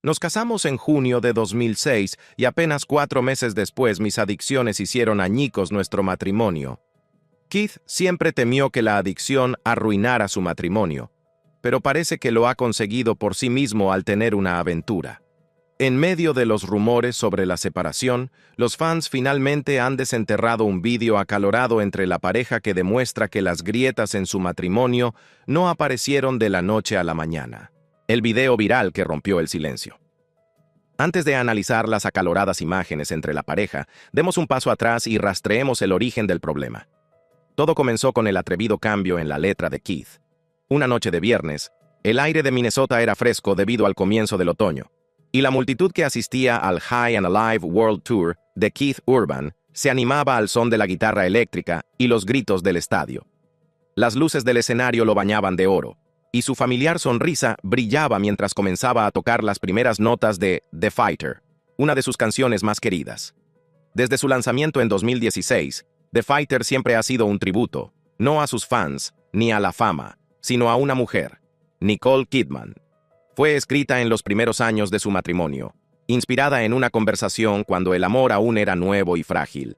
Nos casamos en junio de 2006 y apenas 4 meses después mis adicciones hicieron añicos nuestro matrimonio. Keith siempre temió que la adicción arruinara su matrimonio, pero parece que lo ha conseguido por sí mismo al tener una aventura. En medio de los rumores sobre la separación, los fans finalmente han desenterrado un vídeo acalorado entre la pareja que demuestra que las grietas en su matrimonio no aparecieron de la noche a la mañana. El video viral que rompió el silencio. Antes de analizar las acaloradas imágenes entre la pareja, demos un paso atrás y rastreemos el origen del problema. Todo comenzó con el atrevido cambio en la letra de Keith. Una noche de viernes, el aire de Minnesota era fresco debido al comienzo del otoño, y la multitud que asistía al High and Alive World Tour de Keith Urban se animaba al son de la guitarra eléctrica y los gritos del estadio. Las luces del escenario lo bañaban de oro, y su familiar sonrisa brillaba mientras comenzaba a tocar las primeras notas de The Fighter, una de sus canciones más queridas. Desde su lanzamiento en 2016, The Fighter siempre ha sido un tributo, no a sus fans, ni a la fama, sino a una mujer, Nicole Kidman. Fue escrita en los primeros años de su matrimonio, inspirada en una conversación cuando el amor aún era nuevo y frágil.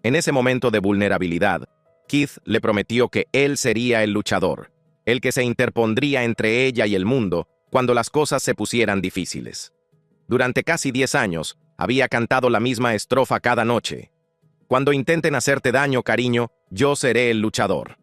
En ese momento de vulnerabilidad, Keith le prometió que él sería el luchador, el que se interpondría entre ella y el mundo cuando las cosas se pusieran difíciles. Durante casi 10 años, había cantado la misma estrofa cada noche. Cuando intenten hacerte daño, cariño, yo seré el luchador.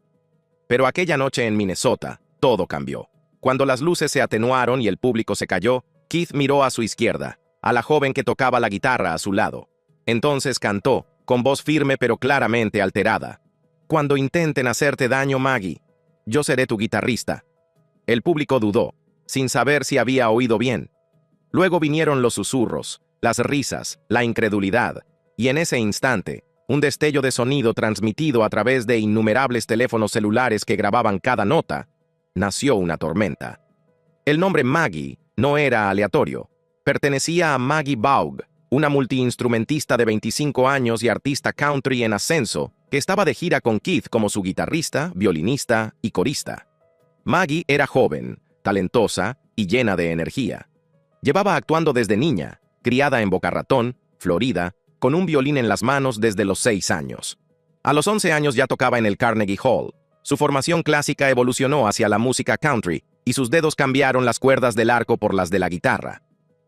Pero aquella noche en Minnesota, todo cambió. Cuando las luces se atenuaron y el público se calló, Keith miró a su izquierda, a la joven que tocaba la guitarra a su lado. Entonces cantó, con voz firme pero claramente alterada. Cuando intenten hacerte daño, Maggie, yo seré tu guitarrista. El público dudó, sin saber si había oído bien. Luego vinieron los susurros, las risas, la incredulidad, y en ese instante, un destello de sonido transmitido a través de innumerables teléfonos celulares que grababan cada nota, nació una tormenta. El nombre Maggie no era aleatorio. Pertenecía a Maggie Baug, una multiinstrumentista de 25 años y artista country en ascenso, que estaba de gira con Keith como su guitarrista, violinista y corista. Maggie era joven, talentosa y llena de energía. Llevaba actuando desde niña, criada en Boca Ratón, Florida, con un violín en las manos desde los 6 años. A los 11 años ya tocaba en el Carnegie Hall. Su formación clásica evolucionó hacia la música country y sus dedos cambiaron las cuerdas del arco por las de la guitarra.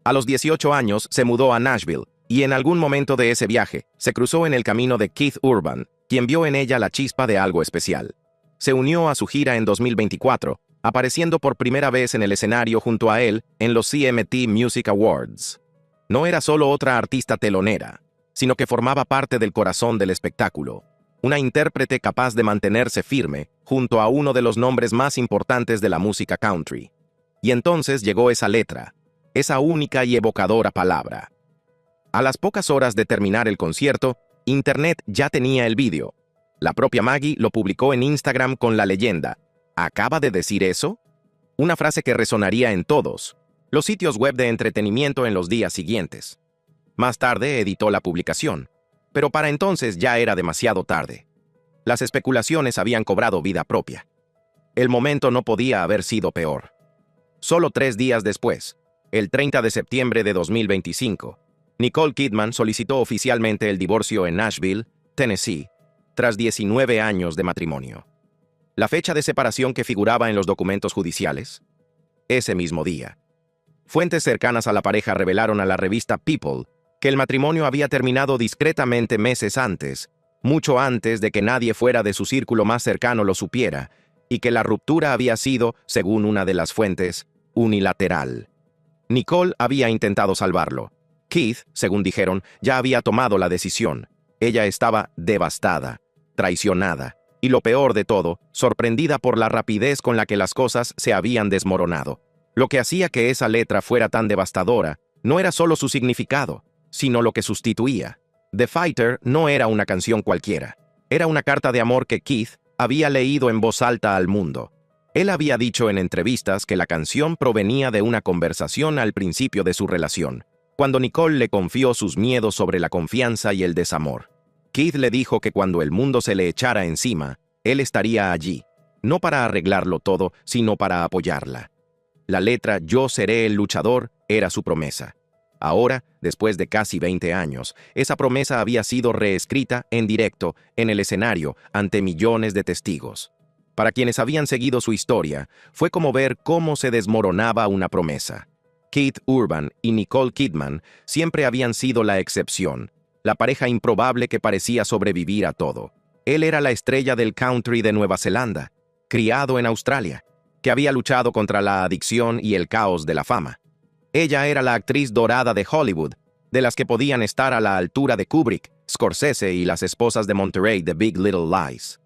A los 18 años se mudó a Nashville y en algún momento de ese viaje se cruzó en el camino de Keith Urban, quien vio en ella la chispa de algo especial. Se unió a su gira en 2024, apareciendo por primera vez en el escenario junto a él en los CMT Music Awards. No era solo otra artista telonera, sino que formaba parte del corazón del espectáculo, una intérprete capaz de mantenerse firme junto a uno de los nombres más importantes de la música country. Y entonces llegó esa letra, esa única y evocadora palabra. A las pocas horas de terminar el concierto, Internet ya tenía el vídeo. La propia Maggie lo publicó en Instagram con la leyenda, ¿acaba de decir eso? Una frase que resonaría en todos los sitios web de entretenimiento en los días siguientes. Más tarde editó la publicación, pero para entonces ya era demasiado tarde. Las especulaciones habían cobrado vida propia. El momento no podía haber sido peor. Solo 3 días después, el 30 de septiembre de 2025, Nicole Kidman solicitó oficialmente el divorcio en Nashville, Tennessee, tras 19 años de matrimonio. La fecha de separación que figuraba en los documentos judiciales, ese mismo día. Fuentes cercanas a la pareja revelaron a la revista People que el matrimonio había terminado discretamente meses antes, mucho antes de que nadie fuera de su círculo más cercano lo supiera, y que la ruptura había sido, según una de las fuentes, unilateral. Nicole había intentado salvarlo. Keith, según dijeron, ya había tomado la decisión. Ella estaba devastada, traicionada, y lo peor de todo, sorprendida por la rapidez con la que las cosas se habían desmoronado. Lo que hacía que esa letra fuera tan devastadora no era solo su significado, sino lo que sustituía. The Fighter no era una canción cualquiera. Era una carta de amor que Keith había leído en voz alta al mundo. Él había dicho en entrevistas que la canción provenía de una conversación al principio de su relación, cuando Nicole le confió sus miedos sobre la confianza y el desamor. Keith le dijo que cuando el mundo se le echara encima, él estaría allí, no para arreglarlo todo, sino para apoyarla. La letra Yo seré el luchador era su promesa. Ahora, después de casi 20 años, esa promesa había sido reescrita en directo, en el escenario, ante millones de testigos. Para quienes habían seguido su historia, fue como ver cómo se desmoronaba una promesa. Keith Urban y Nicole Kidman siempre habían sido la excepción, la pareja improbable que parecía sobrevivir a todo. Él era la estrella del country de Nueva Zelanda, criado en Australia, que había luchado contra la adicción y el caos de la fama. Ella era la actriz dorada de Hollywood, de las que podían estar a la altura de Kubrick, Scorsese y las esposas de Monterey de Big Little Lies.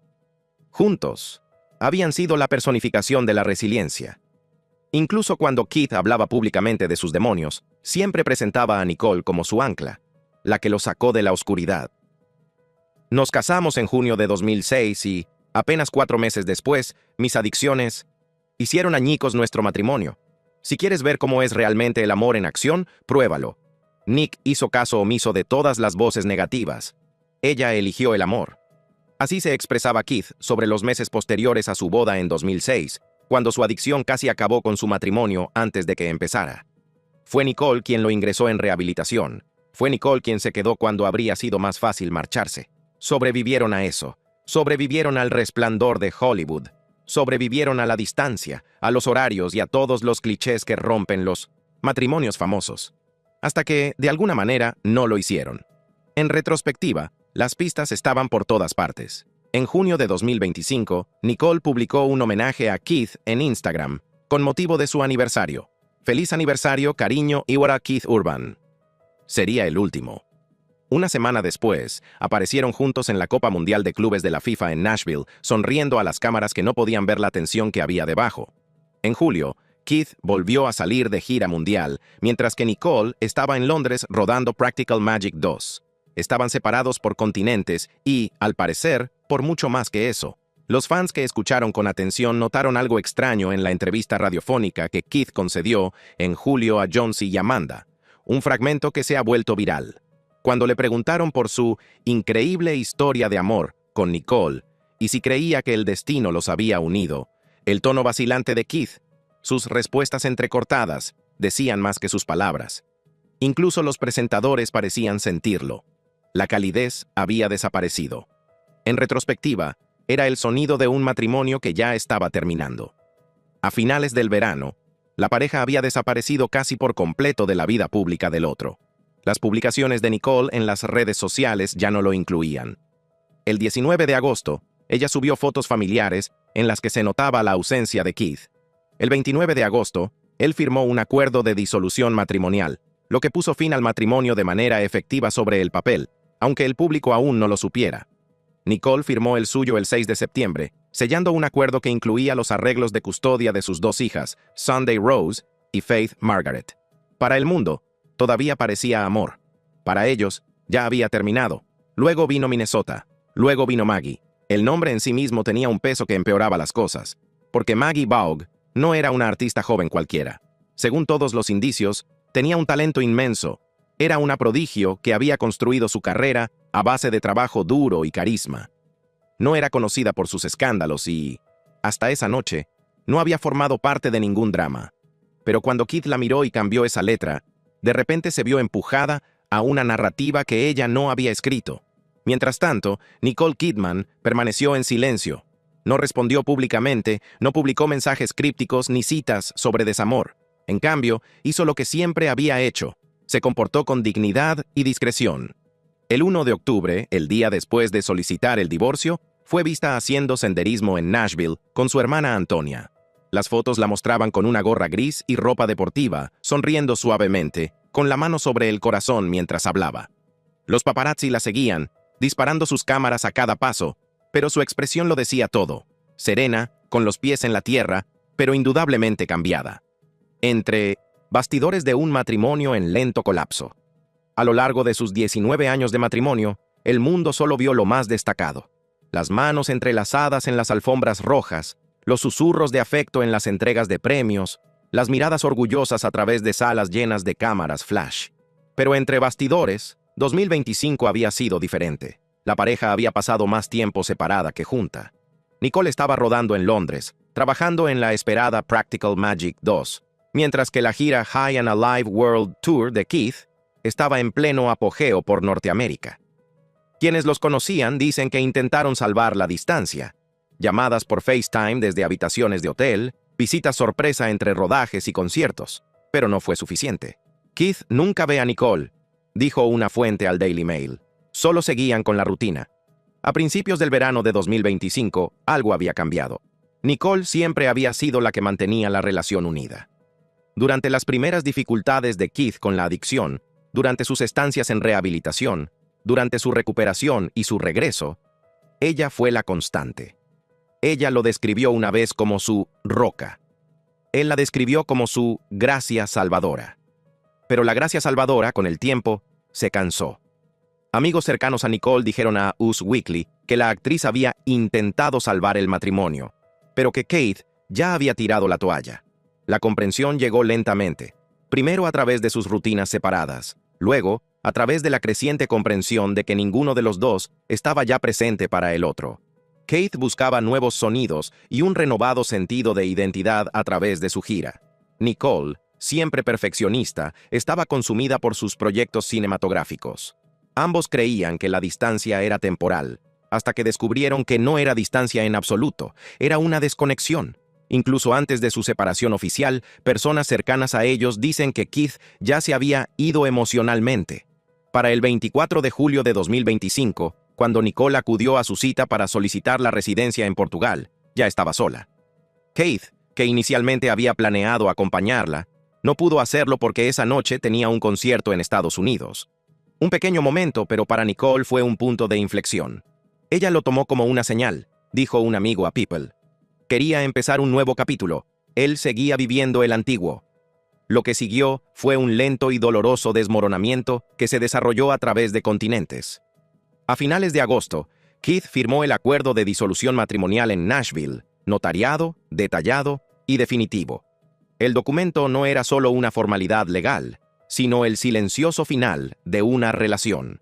Juntos, habían sido la personificación de la resiliencia. Incluso cuando Keith hablaba públicamente de sus demonios, siempre presentaba a Nicole como su ancla, la que lo sacó de la oscuridad. Nos casamos en junio de 2006 y, apenas 4 meses después, mis adicciones hicieron añicos nuestro matrimonio. Si quieres ver cómo es realmente el amor en acción, pruébalo. Nick hizo caso omiso de todas las voces negativas. Ella eligió el amor. Así se expresaba Keith sobre los meses posteriores a su boda en 2006, cuando su adicción casi acabó con su matrimonio antes de que empezara. Fue Nicole quien lo ingresó en rehabilitación. Fue Nicole quien se quedó cuando habría sido más fácil marcharse. Sobrevivieron a eso. Sobrevivieron al resplandor de Hollywood. Sobrevivieron a la distancia, a los horarios y a todos los clichés que rompen los matrimonios famosos. Hasta que, de alguna manera, no lo hicieron. En retrospectiva, las pistas estaban por todas partes. En junio de 2025, Nicole publicó un homenaje a Keith en Instagram, con motivo de su aniversario. Feliz aniversario, cariño, Iwara Keith Urban. Sería el último. Una semana después, aparecieron juntos en la Copa Mundial de Clubes de la FIFA en Nashville, sonriendo a las cámaras que no podían ver la tensión que había debajo. En julio, Keith volvió a salir de gira mundial, mientras que Nicole estaba en Londres rodando Practical Magic 2. Estaban separados por continentes y, al parecer, por mucho más que eso. Los fans que escucharon con atención notaron algo extraño en la entrevista radiofónica que Keith concedió en julio a Jonesy y Amanda, un fragmento que se ha vuelto viral. Cuando le preguntaron por su increíble historia de amor con Nicole y si creía que el destino los había unido, el tono vacilante de Keith, sus respuestas entrecortadas, decían más que sus palabras. Incluso los presentadores parecían sentirlo. La calidez había desaparecido. En retrospectiva, era el sonido de un matrimonio que ya estaba terminando. A finales del verano, la pareja había desaparecido casi por completo de la vida pública del otro. Las publicaciones de Nicole en las redes sociales ya no lo incluían. El 19 de agosto, ella subió fotos familiares en las que se notaba la ausencia de Keith. El 29 de agosto, él firmó un acuerdo de disolución matrimonial, lo que puso fin al matrimonio de manera efectiva sobre el papel, aunque el público aún no lo supiera. Nicole firmó el suyo el 6 de septiembre, sellando un acuerdo que incluía los arreglos de custodia de sus 2 hijas, Sunday Rose y Faith Margaret. Para el mundo, todavía parecía amor. Para ellos, ya había terminado. Luego vino Minnesota. Luego vino Maggie. El nombre en sí mismo tenía un peso que empeoraba las cosas, porque Maggie Baugh no era una artista joven cualquiera. Según todos los indicios, tenía un talento inmenso. Era una prodigio que había construido su carrera a base de trabajo duro y carisma. No era conocida por sus escándalos y, hasta esa noche, no había formado parte de ningún drama. Pero cuando Keith la miró y cambió esa letra, de repente se vio empujada a una narrativa que ella no había escrito. Mientras tanto, Nicole Kidman permaneció en silencio. No respondió públicamente, no publicó mensajes crípticos ni citas sobre desamor. En cambio, hizo lo que siempre había hecho. Se comportó con dignidad y discreción. El 1 de octubre, el día después de solicitar el divorcio, fue vista haciendo senderismo en Nashville con su hermana Antonia. Las fotos la mostraban con una gorra gris y ropa deportiva, sonriendo suavemente, con la mano sobre el corazón mientras hablaba. Los paparazzi la seguían, disparando sus cámaras a cada paso, pero su expresión lo decía todo. Serena, con los pies en la tierra, pero indudablemente cambiada. Entre bastidores de un matrimonio en lento colapso. A lo largo de sus 19 años de matrimonio, el mundo solo vio lo más destacado. Las manos entrelazadas en las alfombras rojas, los susurros de afecto en las entregas de premios, las miradas orgullosas a través de salas llenas de cámaras flash. Pero entre bastidores, 2025 había sido diferente. La pareja había pasado más tiempo separada que junta. Nicole estaba rodando en Londres, trabajando en la esperada Practical Magic 2. mientras que la gira High and Alive World Tour de Keith estaba en pleno apogeo por Norteamérica. Quienes los conocían dicen que intentaron salvar la distancia, llamadas por FaceTime desde habitaciones de hotel, visitas sorpresa entre rodajes y conciertos, pero no fue suficiente. Keith nunca ve a Nicole, dijo una fuente al Daily Mail. Solo seguían con la rutina. A principios del verano de 2025, algo había cambiado. Nicole siempre había sido la que mantenía la relación unida. Durante las primeras dificultades de Keith con la adicción, durante sus estancias en rehabilitación, durante su recuperación y su regreso, ella fue la constante. Ella lo describió una vez como su roca. Él la describió como su gracia salvadora. Pero la gracia salvadora, con el tiempo, se cansó. Amigos cercanos a Nicole dijeron a Us Weekly que la actriz había intentado salvar el matrimonio, pero que Keith ya había tirado la toalla. La comprensión llegó lentamente, primero a través de sus rutinas separadas, luego a través de la creciente comprensión de que ninguno de los dos estaba ya presente para el otro. Keith buscaba nuevos sonidos y un renovado sentido de identidad a través de su gira. Nicole, siempre perfeccionista, estaba consumida por sus proyectos cinematográficos. Ambos creían que la distancia era temporal, hasta que descubrieron que no era distancia en absoluto, era una desconexión. Incluso antes de su separación oficial, personas cercanas a ellos dicen que Keith ya se había ido emocionalmente. Para el 24 de julio de 2025, cuando Nicole acudió a su cita para solicitar la residencia en Portugal, ya estaba sola. Keith, que inicialmente había planeado acompañarla, no pudo hacerlo porque esa noche tenía un concierto en Estados Unidos. Un pequeño momento, pero para Nicole fue un punto de inflexión. Ella lo tomó como una señal, dijo un amigo a People. Quería empezar un nuevo capítulo. Él seguía viviendo el antiguo. Lo que siguió fue un lento y doloroso desmoronamiento que se desarrolló a través de continentes. A finales de agosto, Keith firmó el acuerdo de disolución matrimonial en Nashville, notariado, detallado y definitivo. El documento no era solo una formalidad legal, sino el silencioso final de una relación.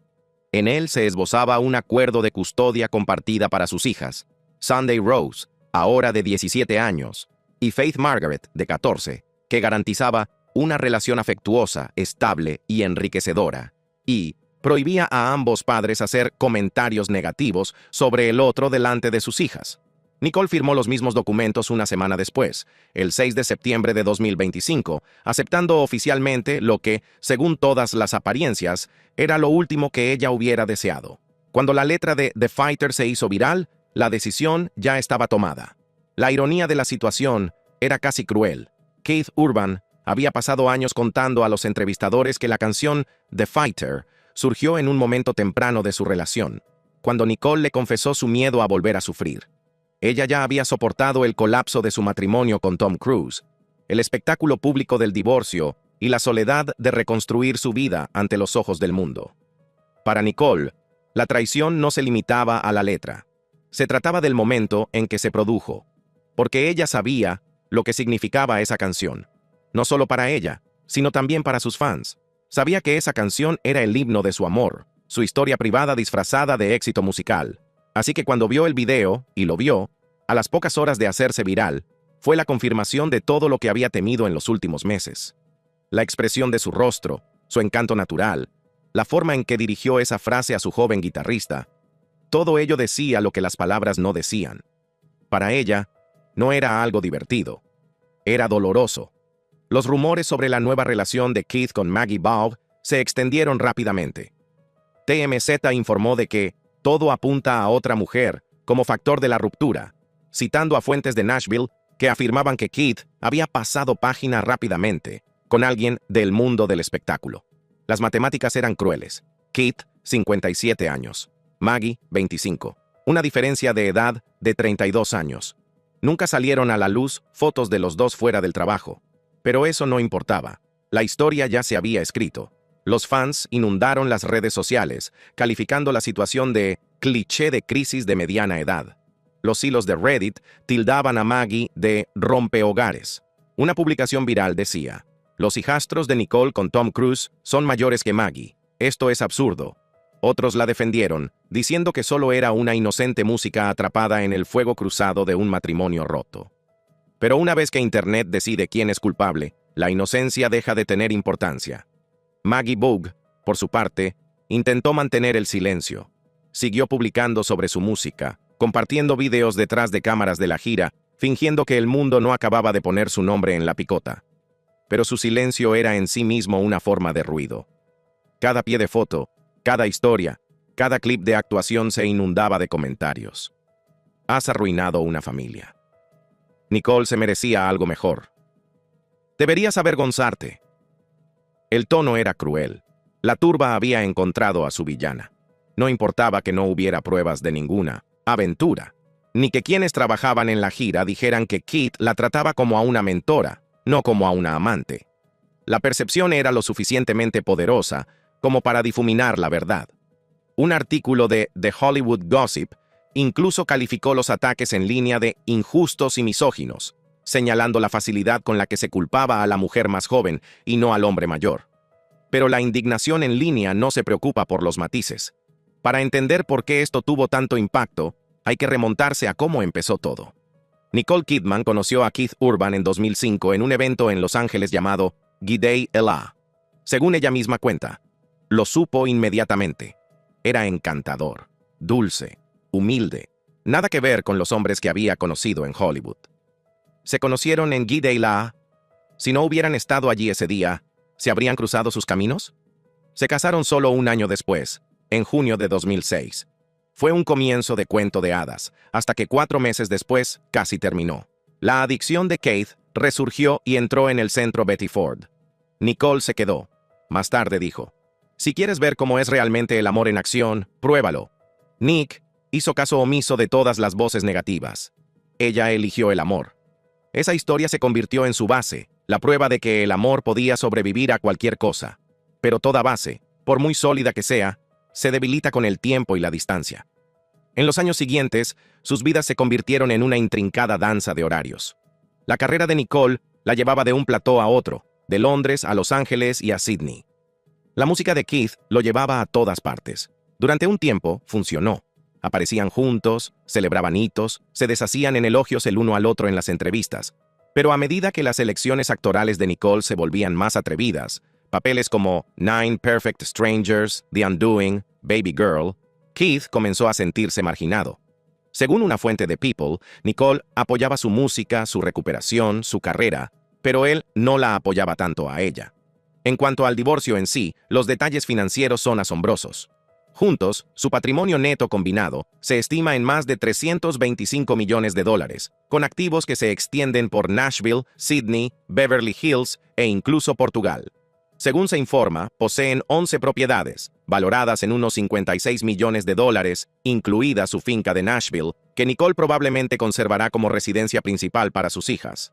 En él se esbozaba un acuerdo de custodia compartida para sus hijas, Sunday Rose, ahora de 17 años, y Faith Margaret, de 14, que garantizaba una relación afectuosa, estable y enriquecedora, y prohibía a ambos padres hacer comentarios negativos sobre el otro delante de sus hijas. Nicole firmó los mismos documentos una semana después, el 6 de septiembre de 2025, aceptando oficialmente lo que, según todas las apariencias, era lo último que ella hubiera deseado. Cuando la letra de The Fighter se hizo viral, la decisión ya estaba tomada. La ironía de la situación era casi cruel. Keith Urban había pasado años contando a los entrevistadores que la canción The Fighter surgió en un momento temprano de su relación, cuando Nicole le confesó su miedo a volver a sufrir. Ella ya había soportado el colapso de su matrimonio con Tom Cruise, el espectáculo público del divorcio y la soledad de reconstruir su vida ante los ojos del mundo. Para Nicole, la traición no se limitaba a la letra. Se trataba del momento en que se produjo, porque ella sabía lo que significaba esa canción, no solo para ella, sino también para sus fans. Sabía que esa canción era el himno de su amor, su historia privada disfrazada de éxito musical. Así que cuando vio el video, y lo vio, a las pocas horas de hacerse viral, fue la confirmación de todo lo que había temido en los últimos meses. La expresión de su rostro, su encanto natural, la forma en que dirigió esa frase a su joven guitarrista, todo ello decía lo que las palabras no decían. Para ella, no era algo divertido. Era doloroso. Los rumores sobre la nueva relación de Keith con Maggie Baugh se extendieron rápidamente. TMZ informó de que todo apunta a otra mujer como factor de la ruptura, citando a fuentes de Nashville que afirmaban que Keith había pasado página rápidamente con alguien del mundo del espectáculo. Las matemáticas eran crueles. Keith, 57 años. Maggie, 25. Una diferencia de edad de 32 años. Nunca salieron a la luz fotos de los dos fuera del trabajo. Pero eso no importaba. La historia ya se había escrito. Los fans inundaron las redes sociales, calificando la situación de cliché de crisis de mediana edad. Los hilos de Reddit tildaban a Maggie de rompehogares. Una publicación viral decía: "Los hijastros de Nicole con Tom Cruise son mayores que Maggie. Esto es absurdo". Otros la defendieron, diciendo que solo era una inocente música atrapada en el fuego cruzado de un matrimonio roto. Pero una vez que Internet decide quién es culpable, La inocencia deja de tener importancia. Maggie Bogue, por su parte, intentó mantener el silencio. Siguió publicando sobre su música, compartiendo videos detrás de cámaras de la gira, fingiendo que el mundo no acababa de poner su nombre en la picota. Pero su silencio era en sí mismo una forma de ruido. Cada pie de foto, cada historia, cada clip de actuación se inundaba de comentarios. Has arruinado una familia. Nicole se merecía algo mejor. Deberías avergonzarte. El tono era cruel. La turba había encontrado a su villana. No importaba que no hubiera pruebas de ninguna aventura, ni que quienes trabajaban en la gira dijeran que Keith la trataba como a una mentora, no como a una amante. La percepción era lo suficientemente poderosa como para difuminar la verdad. Un artículo de The Hollywood Gossip incluso calificó los ataques en línea de injustos y misóginos, señalando la facilidad con la que se culpaba a la mujer más joven y no al hombre mayor. Pero la indignación en línea no se preocupa por los matices. Para entender por qué esto tuvo tanto impacto, hay que remontarse a cómo empezó todo. Nicole Kidman conoció a Keith Urban en 2005 en un evento en Los Ángeles llamado G'day Ella. Según ella misma cuenta, lo supo inmediatamente. Era encantador, dulce, humilde, nada que ver con los hombres que había conocido en Hollywood. Se conocieron en G'day Ella. Si no hubieran estado allí ese día, ¿se habrían cruzado sus caminos? Se casaron solo un año después, en junio de 2006. Fue un comienzo de cuento de hadas, hasta que 4 meses después casi terminó. La adicción de Keith resurgió y entró en el centro Betty Ford. Nicole se quedó. Más tarde dijo, si quieres ver cómo es realmente el amor en acción, pruébalo. Nick hizo caso omiso de todas las voces negativas. Ella eligió el amor. Esa historia se convirtió en su base, la prueba de que el amor podía sobrevivir a cualquier cosa. Pero toda base, por muy sólida que sea, se debilita con el tiempo y la distancia. En los años siguientes, sus vidas se convirtieron en una intrincada danza de horarios. La carrera de Nicole la llevaba de un plató a otro, de Londres a Los Ángeles y a Sydney. La música de Keith lo llevaba a todas partes. Durante un tiempo, funcionó. Aparecían juntos, celebraban hitos, se deshacían en elogios el uno al otro en las entrevistas. Pero a medida que las elecciones actorales de Nicole se volvían más atrevidas, papeles como Nine Perfect Strangers, The Undoing, Baby Girl, Keith comenzó a sentirse marginado. Según una fuente de People, Nicole apoyaba su música, su recuperación, su carrera, pero él no la apoyaba tanto a ella. En cuanto al divorcio en sí, los detalles financieros son asombrosos. Juntos, su patrimonio neto combinado se estima en más de $325 millones, con activos que se extienden por Nashville, Sydney, Beverly Hills e incluso Portugal. Según se informa, poseen 11 propiedades, valoradas en unos $56 millones, incluida su finca de Nashville, que Nicole probablemente conservará como residencia principal para sus hijas.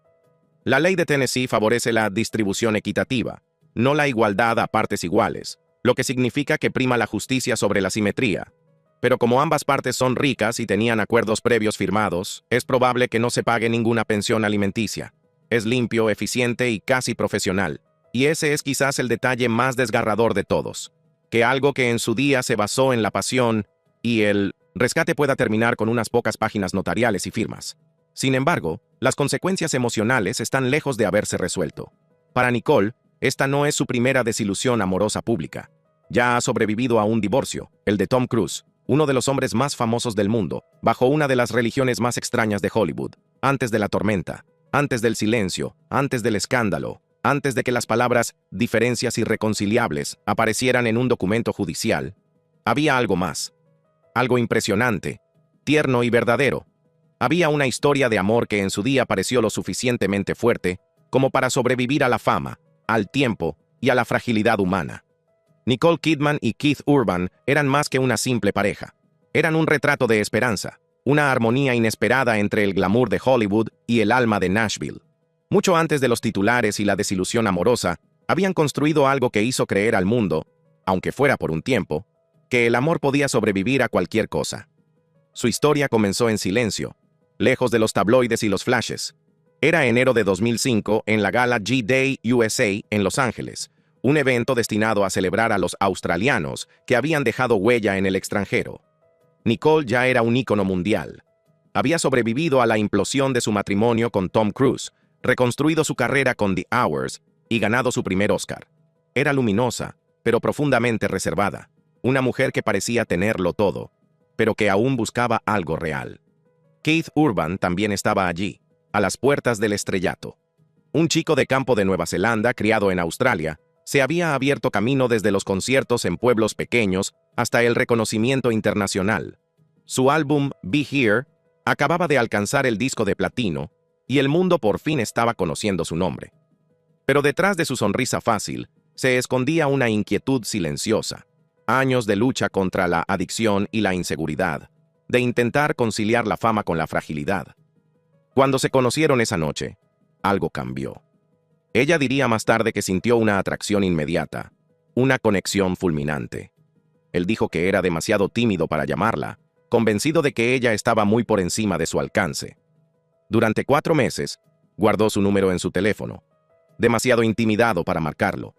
La ley de Tennessee favorece la distribución equitativa, no la igualdad a partes iguales, lo que significa que prima la justicia sobre la simetría. Pero como ambas partes son ricas y tenían acuerdos previos firmados, es probable que no se pague ninguna pensión alimenticia. Es limpio, eficiente y casi profesional. Y ese es quizás el detalle más desgarrador de todos. Que algo que en su día se basó en la pasión y el rescate pueda terminar con unas pocas páginas notariales y firmas. Sin embargo, las consecuencias emocionales están lejos de haberse resuelto. Para Nicole, esta no es su primera desilusión amorosa pública. Ya ha sobrevivido a un divorcio, el de Tom Cruise, uno de los hombres más famosos del mundo, bajo una de las religiones más extrañas de Hollywood, antes de la tormenta, antes del silencio, antes del escándalo, antes de que las palabras diferencias irreconciliables aparecieran en un documento judicial. Había algo más. Algo impresionante, tierno y verdadero. Había una historia de amor que en su día pareció lo suficientemente fuerte como para sobrevivir a la fama, al tiempo y a la fragilidad humana. Nicole Kidman y Keith Urban eran más que una simple pareja. Eran un retrato de esperanza, una armonía inesperada entre el glamour de Hollywood y el alma de Nashville. Mucho antes de los titulares y la desilusión amorosa, habían construido algo que hizo creer al mundo, aunque fuera por un tiempo, que el amor podía sobrevivir a cualquier cosa. Su historia comenzó en silencio, lejos de los tabloides y los flashes. Era enero de 2005 en la gala G'day USA en Los Ángeles, un evento destinado a celebrar a los australianos que habían dejado huella en el extranjero. Nicole ya era un ícono mundial. Había sobrevivido a la implosión de su matrimonio con Tom Cruise, reconstruido su carrera con The Hours y ganado su primer Oscar. Era luminosa, pero profundamente reservada. Una mujer que parecía tenerlo todo, pero que aún buscaba algo real. Keith Urban también estaba allí, a las puertas del estrellato. Un chico de campo de Nueva Zelanda, criado en Australia, se había abierto camino desde los conciertos en pueblos pequeños hasta el reconocimiento internacional. Su álbum Be Here acababa de alcanzar el disco de platino y el mundo por fin estaba conociendo su nombre. Pero detrás de su sonrisa fácil se escondía una inquietud silenciosa. Años de lucha contra la adicción y la inseguridad, de intentar conciliar la fama con la fragilidad. Cuando se conocieron esa noche, algo cambió. Ella diría más tarde que sintió una atracción inmediata, una conexión fulminante. Él dijo que era demasiado tímido para llamarla, convencido de que ella estaba muy por encima de su alcance. Durante 4 meses, guardó su número en su teléfono, demasiado intimidado para marcarlo.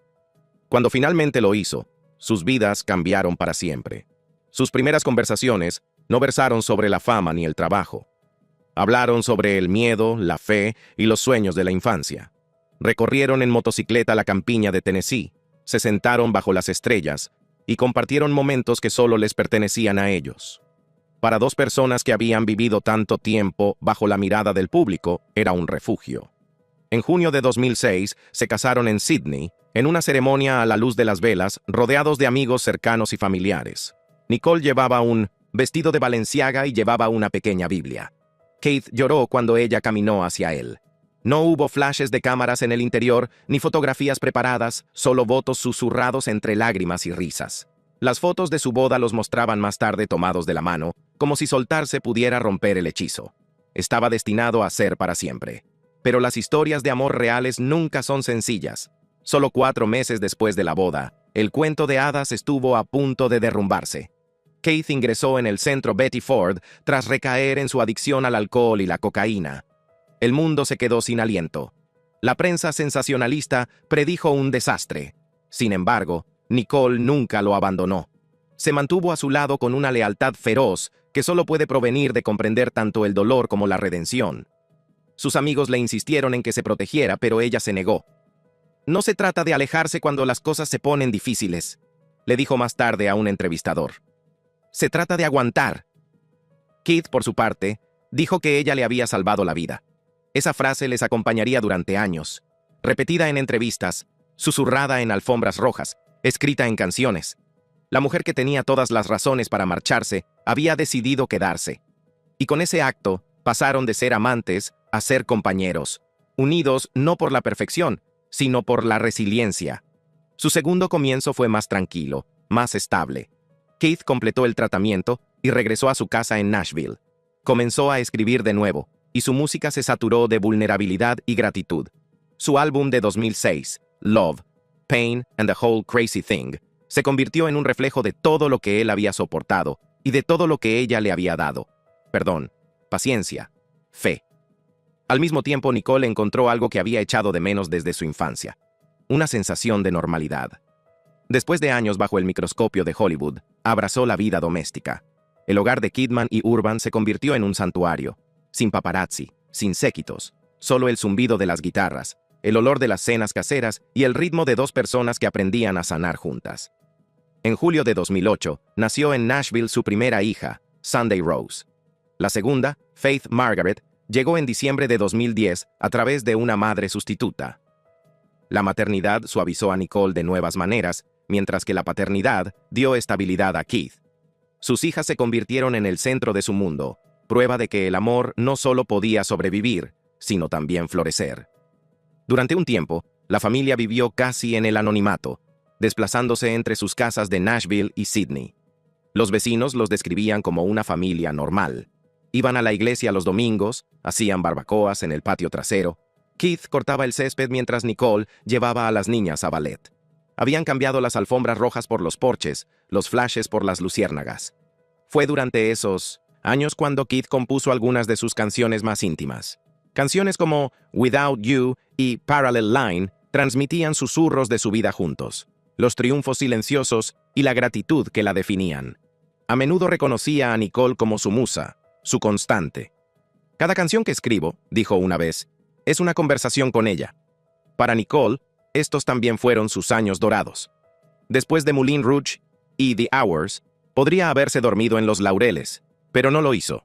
Cuando finalmente lo hizo, sus vidas cambiaron para siempre. Sus primeras conversaciones no versaron sobre la fama ni el trabajo. Hablaron sobre el miedo, la fe y los sueños de la infancia. Recorrieron en motocicleta la campiña de Tennessee, se sentaron bajo las estrellas y compartieron momentos que solo les pertenecían a ellos. Para 2 personas que habían vivido tanto tiempo bajo la mirada del público, era un refugio. En junio de 2006, se casaron en Sydney, en una ceremonia a la luz de las velas, rodeados de amigos cercanos y familiares. Nicole llevaba un vestido de Balenciaga y llevaba una pequeña Biblia. Keith lloró cuando ella caminó hacia él. No hubo flashes de cámaras en el interior, ni fotografías preparadas, solo votos susurrados entre lágrimas y risas. Las fotos de su boda los mostraban más tarde tomados de la mano, como si soltarse pudiera romper el hechizo. Estaba destinado a ser para siempre. Pero las historias de amor reales nunca son sencillas. Solo 4 meses después de la boda, el cuento de hadas estuvo a punto de derrumbarse. Keith ingresó en el centro Betty Ford tras recaer en su adicción al alcohol y la cocaína. El mundo se quedó sin aliento. La prensa sensacionalista predijo un desastre. Sin embargo, Nicole nunca lo abandonó. Se mantuvo a su lado con una lealtad feroz que solo puede provenir de comprender tanto el dolor como la redención. Sus amigos le insistieron en que se protegiera, pero ella se negó. No se trata de alejarse cuando las cosas se ponen difíciles, le dijo más tarde a un entrevistador. Se trata de aguantar. Keith, por su parte, dijo que ella le había salvado la vida. Esa frase les acompañaría durante años, repetida en entrevistas, susurrada en alfombras rojas, escrita en canciones. La mujer que tenía todas las razones para marcharse había decidido quedarse. Y con ese acto pasaron de ser amantes a ser compañeros, unidos no por la perfección, sino por la resiliencia. Su segundo comienzo fue más tranquilo, más estable. Keith completó el tratamiento y regresó a su casa en Nashville. Comenzó a escribir de nuevo, y su música se saturó de vulnerabilidad y gratitud. Su álbum de 2006, Love, Pain and the Whole Crazy Thing, se convirtió en un reflejo de todo lo que él había soportado y de todo lo que ella le había dado. Perdón, paciencia, fe. Al mismo tiempo, Nicole encontró algo que había echado de menos desde su infancia. Una sensación de normalidad. Después de años bajo el microscopio de Hollywood, abrazó la vida doméstica. El hogar de Kidman y Urban se convirtió en un santuario. Sin paparazzi, sin séquitos, solo el zumbido de las guitarras, el olor de las cenas caseras y el ritmo de 2 personas que aprendían a sanar juntas. En julio de 2008, nació en Nashville su primera hija, Sunday Rose. La segunda, Faith Margaret, llegó en diciembre de 2010 a través de una madre sustituta. La maternidad suavizó a Nicole de nuevas maneras, mientras que la paternidad dio estabilidad a Keith. Sus hijas se convirtieron en el centro de su mundo, prueba de que el amor no solo podía sobrevivir, sino también florecer. Durante un tiempo, la familia vivió casi en el anonimato, desplazándose entre sus casas de Nashville y Sydney. Los vecinos los describían como una familia normal. Iban a la iglesia los domingos, hacían barbacoas en el patio trasero. Keith cortaba el césped mientras Nicole llevaba a las niñas a ballet. Habían cambiado las alfombras rojas por los porches, los flashes por las luciérnagas. Fue durante esos años cuando Keith compuso algunas de sus canciones más íntimas. Canciones como Without You y Parallel Line transmitían susurros de su vida juntos, los triunfos silenciosos y la gratitud que la definían. A menudo reconocía a Nicole como su musa, su constante. Cada canción que escribo, dijo una vez, Es una conversación con ella. Para Nicole, estos también fueron sus años dorados. Después de Moulin Rouge y The Hours, podría haberse dormido en los laureles, pero no lo hizo.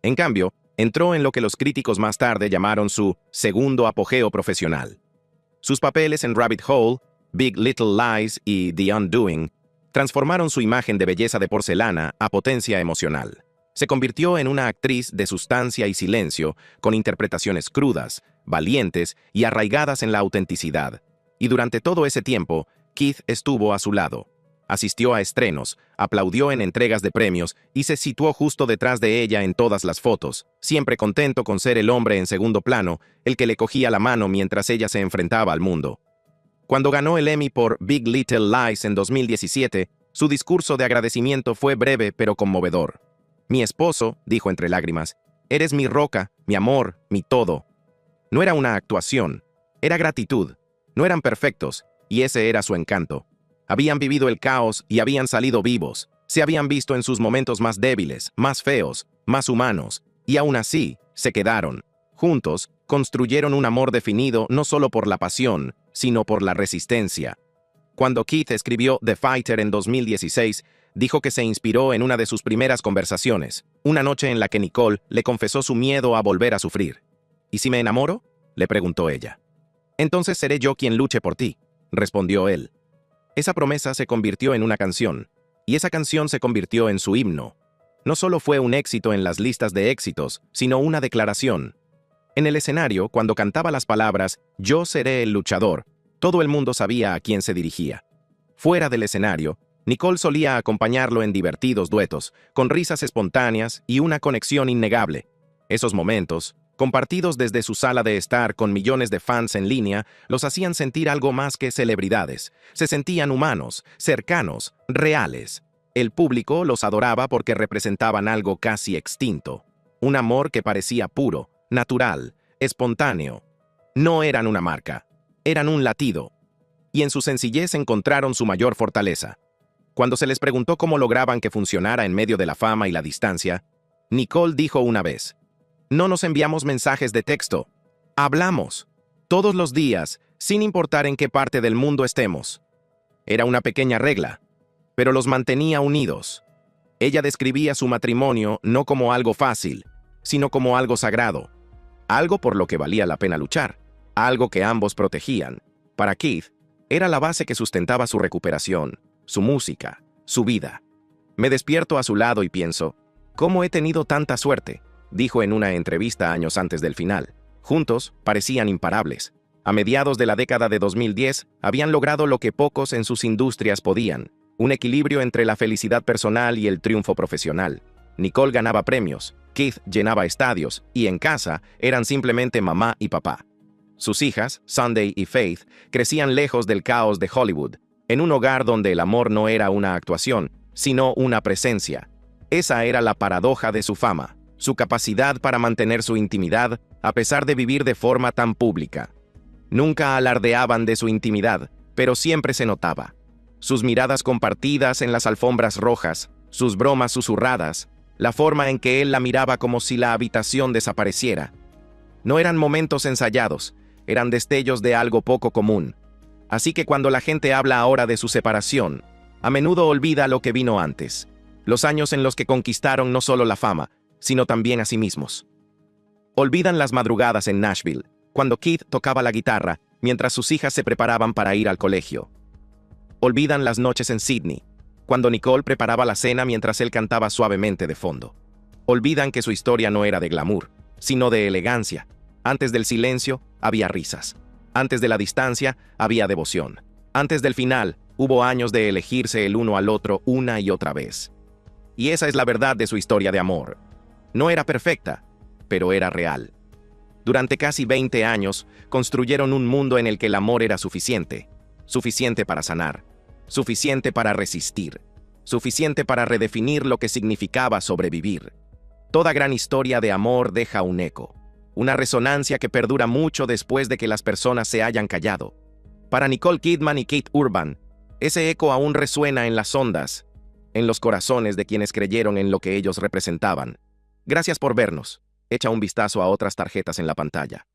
En cambio, entró en lo que los críticos más tarde llamaron su segundo apogeo profesional. Sus papeles en Rabbit Hole, Big Little Lies y The Undoing transformaron su imagen de belleza de porcelana a potencia emocional. Se convirtió en una actriz de sustancia y silencio, con interpretaciones crudas, valientes y arraigadas en la autenticidad. Y durante todo ese tiempo, Keith estuvo a su lado. Asistió a estrenos, aplaudió en entregas de premios y se situó justo detrás de ella en todas las fotos, siempre contento con ser el hombre en segundo plano, el que le cogía la mano mientras ella se enfrentaba al mundo. Cuando ganó el Emmy por Big Little Lies en 2017, su discurso de agradecimiento fue breve pero conmovedor. «Mi esposo», dijo entre lágrimas, «eres mi roca, mi amor, mi todo». No era una actuación, era gratitud. No eran perfectos, y ese era su encanto. Habían vivido el caos y habían salido vivos. Se habían visto en sus momentos más débiles, más feos, más humanos, y aún así se quedaron. Juntos, construyeron un amor definido no solo por la pasión, sino por la resistencia. Cuando Keith escribió The Fighter en 2016, dijo que se inspiró en una de sus primeras conversaciones, una noche en la que Nicole le confesó su miedo a volver a sufrir. «¿Y si me enamoro?», le preguntó ella. «Entonces seré yo quien luche por ti», respondió él. Esa promesa se convirtió en una canción, y esa canción se convirtió en su himno. No solo fue un éxito en las listas de éxitos, sino una declaración. En el escenario, cuando cantaba las palabras «Yo seré el luchador», todo el mundo sabía a quién se dirigía. Fuera del escenario, Nicole solía acompañarlo en divertidos duetos, con risas espontáneas y una conexión innegable. Esos momentos, compartidos desde su sala de estar con millones de fans en línea, los hacían sentir algo más que celebridades. Se sentían humanos, cercanos, reales. El público los adoraba porque representaban algo casi extinto. Un amor que parecía puro, natural, espontáneo. No eran una marca, eran un latido. Y en su sencillez encontraron su mayor fortaleza. Cuando se les preguntó cómo lograban que funcionara en medio de la fama y la distancia, Nicole dijo una vez: «No nos enviamos mensajes de texto. Hablamos. Todos los días, sin importar en qué parte del mundo estemos». Era una pequeña regla, pero los mantenía unidos. Ella describía su matrimonio no como algo fácil, sino como algo sagrado. Algo por lo que valía la pena luchar. Algo que ambos protegían. Para Keith, era la base que sustentaba su recuperación, su música, su vida. «Me despierto a su lado y pienso, ¿cómo he tenido tanta suerte?», dijo en una entrevista años antes del final. Juntos, parecían imparables. A mediados de la década de 2010, habían logrado lo que pocos en sus industrias podían: un equilibrio entre la felicidad personal y el triunfo profesional. Nicole ganaba premios, Keith llenaba estadios, y en casa eran simplemente mamá y papá. Sus hijas, Sunday y Faith, crecían lejos del caos de Hollywood, en un hogar donde el amor no era una actuación, sino una presencia. Esa era la paradoja de su fama, su capacidad para mantener su intimidad a pesar de vivir de forma tan pública. Nunca alardeaban de su intimidad, pero siempre se notaba. Sus miradas compartidas en las alfombras rojas, sus bromas susurradas, la forma en que él la miraba como si la habitación desapareciera. No eran momentos ensayados, eran destellos de algo poco común. Así que cuando la gente habla ahora de su separación, a menudo olvida lo que vino antes, los años en los que conquistaron no solo la fama, sino también a sí mismos. Olvidan las madrugadas en Nashville, cuando Keith tocaba la guitarra, mientras sus hijas se preparaban para ir al colegio. Olvidan las noches en Sydney, cuando Nicole preparaba la cena mientras él cantaba suavemente de fondo. Olvidan que su historia no era de glamour, sino de elegancia. Antes del silencio, había risas. Antes de la distancia, había devoción. Antes del final, hubo años de elegirse el uno al otro una y otra vez. Y esa es la verdad de su historia de amor. No era perfecta, pero era real. Durante casi 20 años, construyeron un mundo en el que el amor era suficiente. Suficiente para sanar. Suficiente para resistir. Suficiente para redefinir lo que significaba sobrevivir. Toda gran historia de amor deja un eco. Una resonancia que perdura mucho después de que las personas se hayan callado. Para Nicole Kidman y Keith Urban, ese eco aún resuena en las ondas, en los corazones de quienes creyeron en lo que ellos representaban. Gracias por vernos. Echa un vistazo a otras tarjetas en la pantalla.